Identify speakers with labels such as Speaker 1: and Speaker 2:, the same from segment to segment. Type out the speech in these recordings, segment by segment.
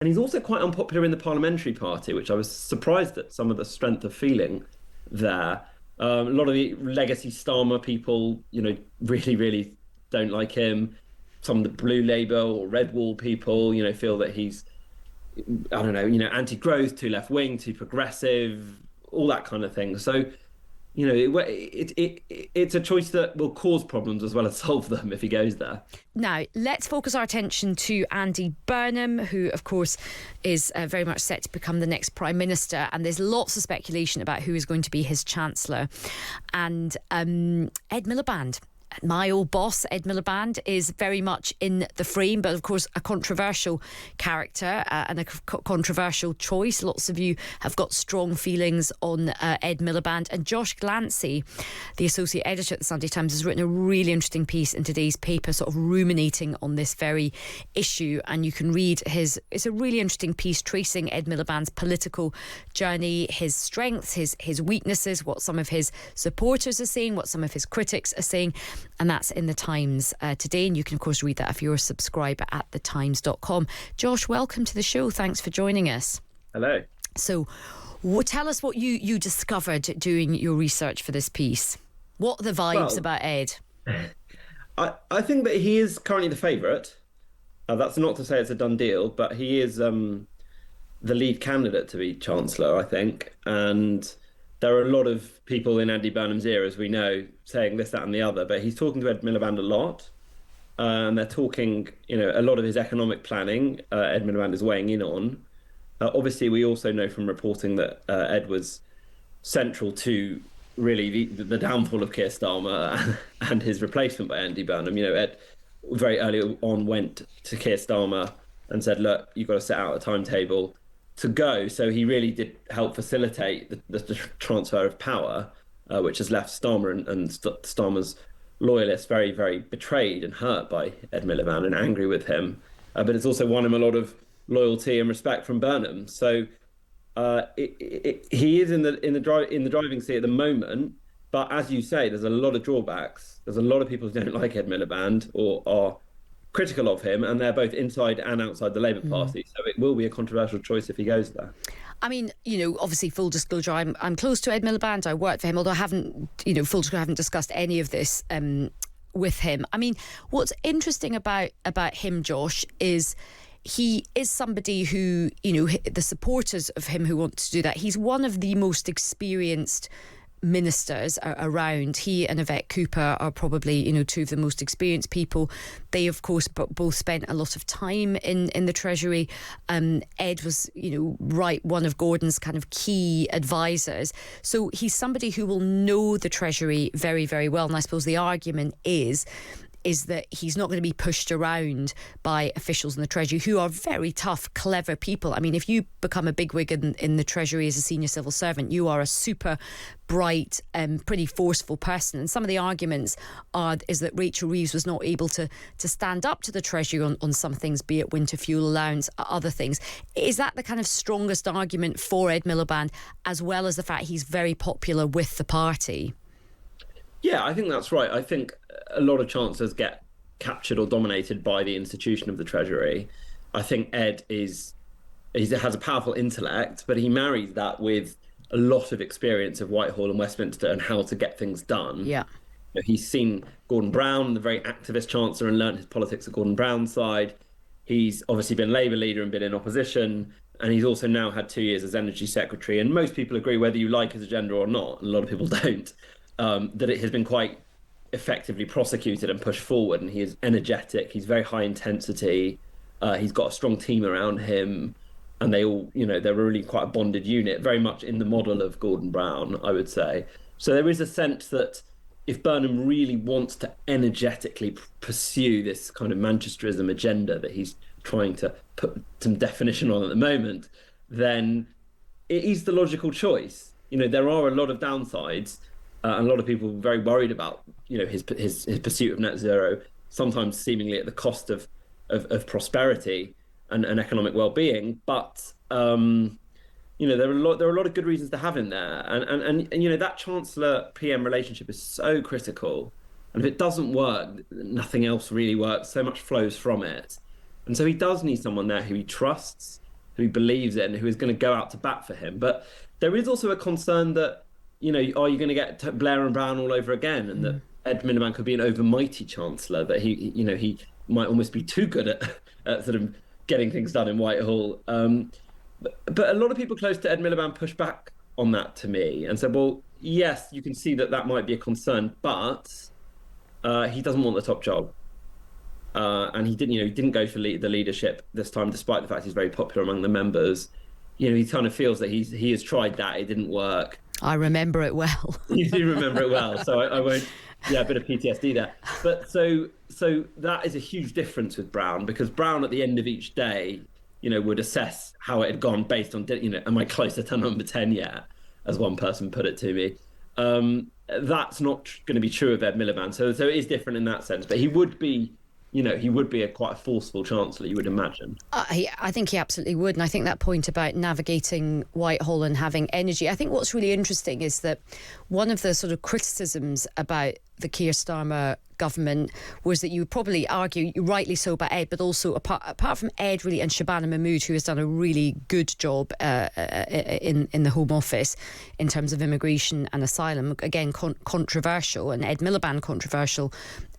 Speaker 1: And he's also quite unpopular in the parliamentary party, which I was surprised at some of the strength of feeling there. A lot of the legacy Starmer people, really, really don't like him. Some of the blue Labour or red wall people, feel that he's, I don't know, anti-growth, too left-wing, too progressive, all that kind of thing. So, it's a choice that will cause problems as well as solve them if he goes there.
Speaker 2: Now, let's focus our attention to Andy Burnham, who, of course, is very much set to become the next Prime Minister. And there's lots of speculation about who is going to be his Chancellor. And Ed Miliband, my old boss, Ed Miliband, is very much in the frame, but of course a controversial character and a controversial choice. Lots of you have got strong feelings on Ed Miliband. And Josh Glancy, the associate editor at the Sunday Times, has written a really interesting piece in today's paper, sort of ruminating on this very issue. And you can read it's a really interesting piece tracing Ed Miliband's political journey, his strengths, his weaknesses, what some of his supporters are saying, what some of his critics are saying. And that's in the Times today. And you can, of course, read that if you're a subscriber at thetimes.com. Josh, welcome to the show. Thanks for joining us.
Speaker 1: Hello.
Speaker 2: So tell us what you discovered doing your research for this piece. What are the vibes about Ed?
Speaker 1: I think that he is currently the favourite. That's not to say it's a done deal, but he is the lead candidate to be Chancellor, I think. And there are a lot of people in Andy Burnham's ear, as we know, saying this, that and the other, but he's talking to Ed Miliband a lot. And they're talking, a lot of his economic planning, Ed Miliband is weighing in on. Obviously, we also know from reporting that Ed was central to really the downfall of Keir Starmer and his replacement by Andy Burnham. Ed very early on went to Keir Starmer and said, look, you've got to set out a timetable to go. So he really did help facilitate the transfer of power, which has left Starmer and Starmer's loyalists very, very betrayed and hurt by Ed Miliband and angry with him. But it's also won him a lot of loyalty and respect from Burnham. So he is in the driving seat at the moment. But as you say, there's a lot of drawbacks. There's a lot of people who don't like Ed Miliband or are critical of him, and they're both inside and outside the Labour Party. So it will be a controversial choice if he goes there.
Speaker 2: I mean, obviously, full disclosure, I'm close to Ed Miliband. I worked for him, although I haven't, full disclosure, I haven't discussed any of this with him. I mean, what's interesting about him, Josh, is he is somebody who, the supporters of him who want to do that, he's one of the most experienced ministers around. He and Yvette Cooper are probably, two of the most experienced people. They, of course, both spent a lot of time in the Treasury. Ed was, one of Gordon's kind of key advisors. So he's somebody who will know the Treasury very, very well. And I suppose the argument is that he's not going to be pushed around by officials in the Treasury who are very tough, clever people. I mean, if you become a bigwig in the Treasury as a senior civil servant, you are a super bright, pretty forceful person. And some of the arguments is that Rachel Reeves was not able to stand up to the Treasury on some things, be it winter fuel allowance, other things. Is that the kind of strongest argument for Ed Miliband, as well as the fact he's very popular with the party?
Speaker 1: Yeah, I think that's right. I think a lot of chancellors get captured or dominated by the institution of the Treasury. I think Ed has a powerful intellect, but he marries that with a lot of experience of Whitehall and Westminster and how to get things done.
Speaker 2: Yeah.
Speaker 1: He's seen Gordon Brown, the very activist chancellor, and learnt his politics at Gordon Brown's side. He's obviously been Labour leader and been in opposition. And he's also now had 2 years as Energy Secretary. And most people agree, whether you like his agenda or not, and a lot of people don't, that it has been quite effectively prosecuted and pushed forward. And he is energetic. He's very high intensity. He's got a strong team around him. And they all, they're really quite a bonded unit, very much in the model of Gordon Brown, I would say. So there is a sense that if Burnham really wants to energetically pursue this kind of Manchesterism agenda that he's trying to put some definition on at the moment, then it is the logical choice. There are a lot of downsides. And a lot of people very worried about, his pursuit of net zero, sometimes seemingly at the cost of prosperity and economic well-being. But there are a lot of good reasons to have him there, and that Chancellor PM relationship is so critical. And if it doesn't work, nothing else really works. So much flows from it, and so he does need someone there who he trusts, who he believes in, who is going to go out to bat for him. But there is also a concern that, are you going to get Blair and Brown all over again, and that Ed Miliband could be an overmighty Chancellor, that he might almost be too good at sort of getting things done in Whitehall. But a lot of people close to Ed Miliband push back on that to me and said, well, yes, you can see that might be a concern, but he doesn't want the top job. And he didn't go for the leadership this time, despite the fact he's very popular among the members. He kind of feels that he has tried that, it didn't work.
Speaker 2: I remember it well.
Speaker 1: You do remember it well, so I won't. Yeah, a bit of PTSD there. But so that is a huge difference with Brown, because Brown at the end of each day, would assess how it had gone based on, am I closer to number 10 yet, as one person put it to me. That's not going to be true of Ed Miliband. So it is different in that sense. But he would be, quite a forceful Chancellor, you would imagine.
Speaker 2: I think he absolutely would. And I think that point about navigating Whitehall and having energy, I think what's really interesting is that one of the sort of criticisms about the Keir Starmer government was that you would probably argue, rightly so, about Ed, but also apart from Ed really and Shabana Mahmood, who has done a really good job in the Home Office in terms of immigration and asylum, again controversial, and Ed Miliband controversial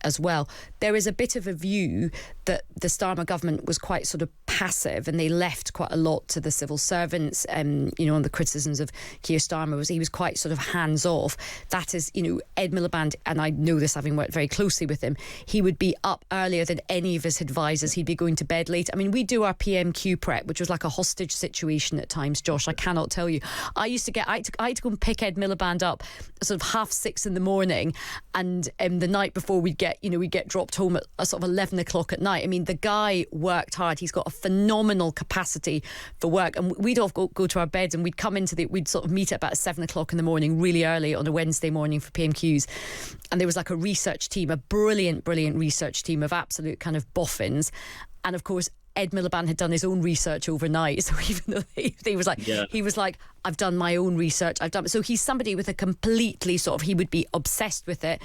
Speaker 2: as well. There is a bit of a view that the Starmer government was quite sort of passive, and they left quite a lot to the civil servants. One of the criticisms of Keir Starmer was he was quite sort of hands off. That is, Ed Miliband, and I know this having worked very closely with him, he would be up earlier than any of his advisors. He'd be going to bed late. I mean, we do our PMQ prep, which was like a hostage situation at times, Josh. I cannot tell you. I had to go and pick Ed Miliband up sort of 6:30 in the morning, and the night before we'd get dropped home at sort of 11 o'clock at night. I mean, the guy worked hard. He's got a phenomenal capacity for work, and we'd all go to our beds, and we'd come we'd sort of meet at about 7 o'clock in the morning, really early on a Wednesday morning for PMQs. And there was like a research team, a brilliant research team of absolute kind of boffins. And of course, Ed Miliband had done his own research overnight. So even though he was like, I've done my own research. So he's somebody with a completely sort of, he would be obsessed with it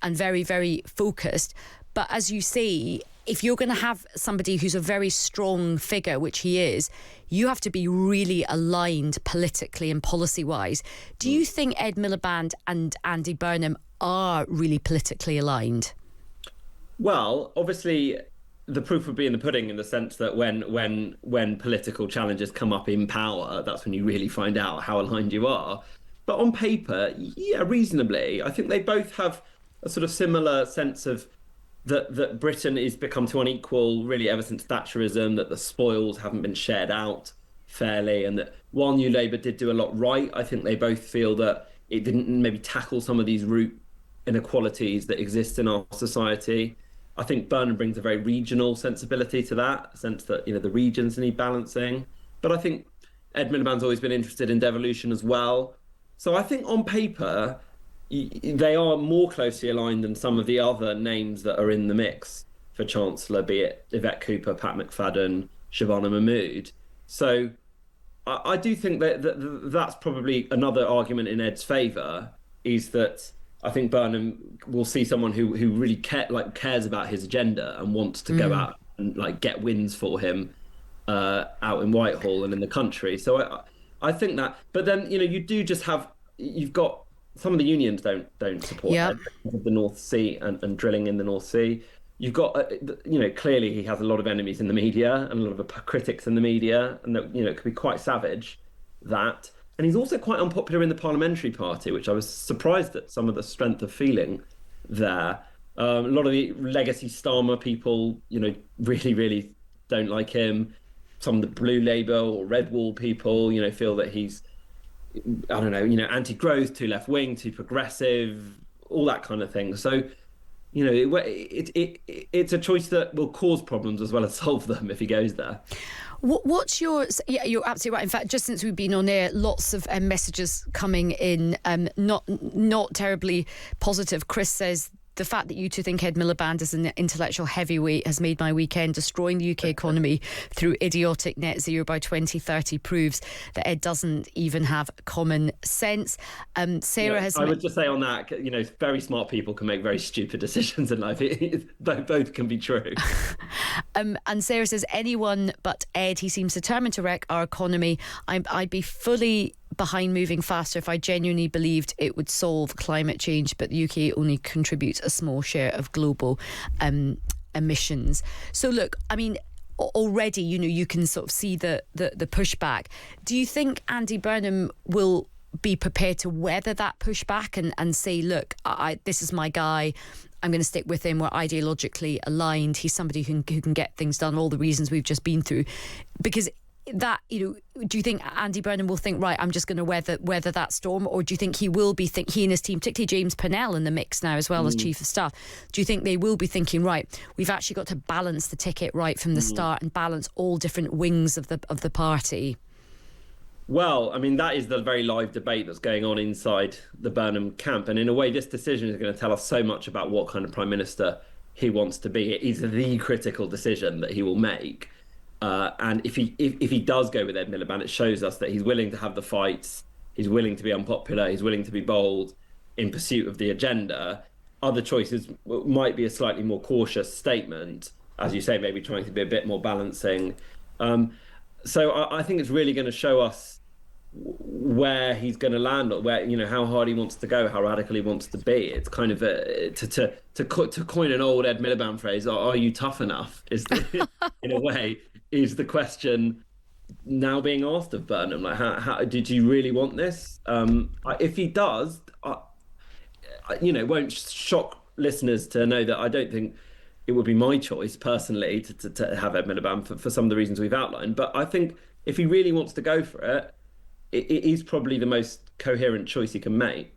Speaker 2: and very, very focused. But as you say, if you're going to have somebody who's a very strong figure, which he is, you have to be really aligned politically and policy-wise. Do you think Ed Miliband and Andy Burham are really politically aligned?
Speaker 1: Well, obviously, the proof would be in the pudding, in the sense that when political challenges come up in power, that's when you really find out how aligned you are. But on paper, yeah, reasonably, I think they both have a sort of similar sense of that Britain is become too unequal, really, ever since Thatcherism, that the spoils haven't been shared out fairly, and that while New Labour did do a lot right, I think they both feel that it didn't maybe tackle some of these root inequalities that exist in our society. I think Burnham brings a very regional sensibility to that, a sense that, the regions need balancing. But I think Ed Miliband's always been interested in devolution as well. So I think on paper, they are more closely aligned than some of the other names that are in the mix for Chancellor, be it Yvette Cooper, Pat McFadden, Shabana Mahmood. So I do think that's probably another argument in Ed's favour, is that I think Burnham will see someone who really cares about his agenda and wants to go out and get wins for him out in Whitehall and in the country. So I think that, but then you do just you've got some of the unions don't support the North Sea and drilling in the North Sea. You've got clearly he has a lot of enemies in the media and a lot of critics in the media, and that it could be quite savage, that. And he's also quite unpopular in the parliamentary party, which I was surprised at some of the strength of feeling there. A lot of the legacy Starmer people, really, really don't like him. Some of the Blue Labour or Red Wall people, feel that he's, anti-growth, too left-wing, too progressive, all that kind of thing. So, it's a choice that will cause problems as well as solve them if he goes there.
Speaker 2: What's your... Yeah, you're absolutely right. In fact, just since we've been on air, lots of messages coming in, not terribly positive. Chris says the fact that you two think Ed Miliband is an intellectual heavyweight has made my weekend. Destroying the UK economy through idiotic net zero by 2030 proves that Ed doesn't even have common sense. Sarah has...
Speaker 1: I would just say on that, very smart people can make very stupid decisions in life. Both can be true.
Speaker 2: And Sarah says, anyone but Ed, he seems determined to wreck our economy. I'd be fully behind moving faster if I genuinely believed it would solve climate change, but the UK only contributes a small share of global emissions. So look, I mean, already, you can sort of see the pushback. Do you think Andy Burnham will be prepared to weather that pushback and say, look, this is my guy, I'm going to stick with him, we're ideologically aligned, he's somebody who can get things done, all the reasons we've just been through? Because that, do you think Andy Burnham will think, right, I'm just going to weather that storm? Or do you think he will be he and his team, particularly James Pennell in the mix now as well as Chief of Staff, do you think they will be thinking, right, we've actually got to balance the ticket right from the start and balance all different wings of the party?
Speaker 1: Well, I mean, that is the very live debate that's going on inside the Burnham camp. And in a way, this decision is going to tell us so much about what kind of Prime Minister he wants to be. It is the critical decision that he will make. And if he does go with Ed Miliband, it shows us that he's willing to have the fights, he's willing to be unpopular, he's willing to be bold in pursuit of the agenda. Other choices might be a slightly more cautious statement, as you say, maybe trying to be a bit more balancing. So I think it's really going to show us where he's going to land, or where, how hard he wants to go, how radical he wants to be. It's kind of to coin an old Ed Miliband phrase, are you tough enough? Is in a way is the question now being asked of Burnham. Like, how did you really want this? If he does, it won't shock listeners to know that I don't think it would be my choice personally to have Ed Miliband for some of the reasons we've outlined. But I think if he really wants to go for it, it is probably the most coherent choice he can make.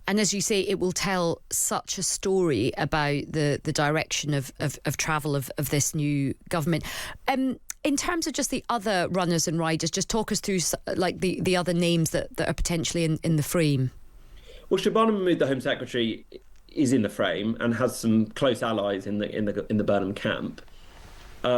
Speaker 2: And as you say, it will tell such a story about the direction of travel of this new government. In terms of just the other runners and riders, just talk us through like the other names that are potentially in the frame.
Speaker 1: Well, Shabana Mahmood, the Home Secretary, is in the frame and has some close allies in the Burnham camp.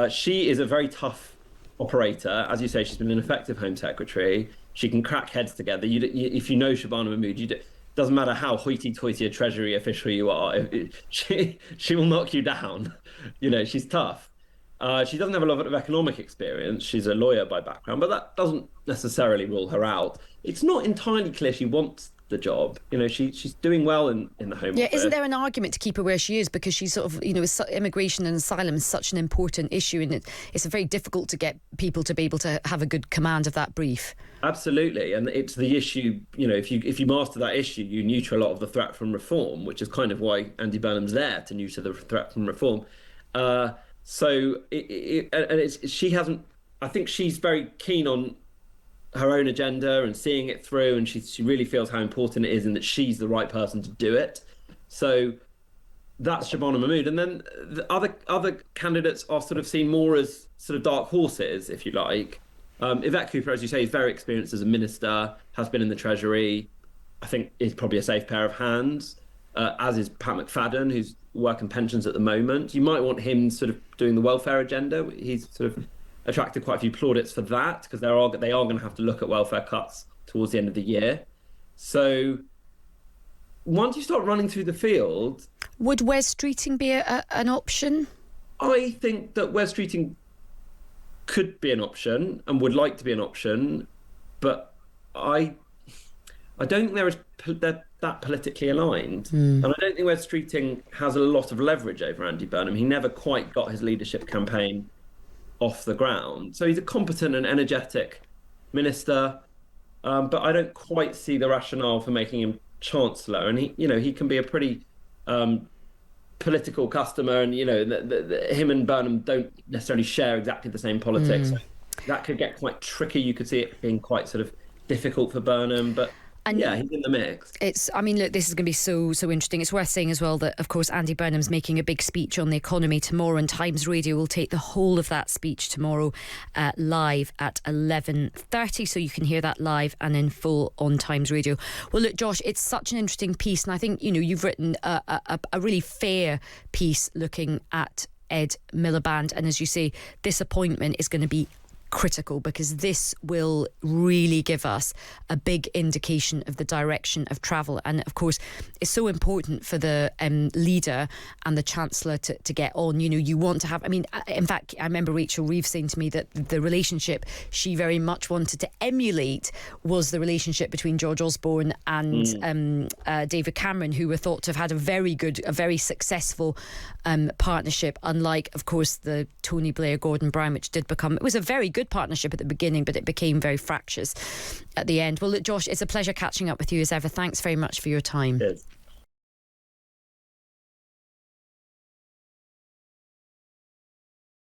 Speaker 1: She is a very tough operator. As you say, she's been an effective Home Secretary. She can crack heads together. If you know Shabana Mahmood, doesn't matter how hoity-toity a Treasury official you are, she will knock you down. She's tough. She doesn't have a lot of economic experience. She's a lawyer by background, but that doesn't necessarily rule her out. It's not entirely clear she wants the job. She's doing well in the Home Office.
Speaker 2: Isn't there an argument to keep her where she is, because she's sort of, immigration and asylum is such an important issue, and it's very difficult to get people to be able to have a good command of that brief.
Speaker 1: Absolutely, and it's the issue. If you master that issue, you neuter a lot of the threat from reform, which is kind of why Andy Burnham's there, to neuter the threat from reform. She hasn't. I think she's very keen on her own agenda and seeing it through, and she really feels how important it is and that she's the right person to do it. So that's Shabana Mahmood. And then the other candidates are sort of seen more as sort of dark horses, if you like. Yvette Cooper, as you say, is very experienced as a minister, has been in the Treasury. I think is probably a safe pair of hands, as is Pat McFadden, who's working pensions at the moment. You might want him sort of doing the welfare agenda. He's sort of attracted quite a few plaudits for that, because they are going to have to look at welfare cuts towards the end of the year. So once you start running through the field...
Speaker 2: Would Wes Streeting be an option?
Speaker 1: I think that Wes Streeting could be an option and would like to be an option, but I don't think they're that politically aligned. And I don't think Wes Streeting has a lot of leverage over Andy Burnham. He never quite got his leadership campaign off the ground. So he's a competent and energetic minister, but I don't quite see the rationale for making him Chancellor. And he can be a pretty political customer, and him and Burnham don't necessarily share exactly the same politics. So that could get quite tricky. You could see it being quite sort of difficult for Burnham, but
Speaker 2: And
Speaker 1: yeah, he's in the mix.
Speaker 2: I mean, look, this is going to be so interesting. It's worth saying as well that, of course, Andy Burnham's making a big speech on the economy tomorrow, and Times Radio will take the whole of that speech tomorrow live at 11:30, so you can hear that live and in full on Times Radio. Well, look, Josh, it's such an interesting piece, and I think, you've written a really fair piece looking at Ed Miliband, and as you say, this appointment is going to be critical, because this will really give us a big indication of the direction of travel. And of course, it's so important for the leader and the Chancellor to get on. You want to have, in fact, I remember Rachel Reeves saying to me that the relationship she very much wanted to emulate was the relationship between George Osborne and David Cameron, who were thought to have had a very successful partnership, unlike, of course, the Tony Blair-Gordon Brown, which did become, it was a very good partnership at the beginning, but it became very fractious at the end. Well, look, Josh, it's a pleasure catching up with you as ever. Thanks very much for your time.
Speaker 1: Cheers.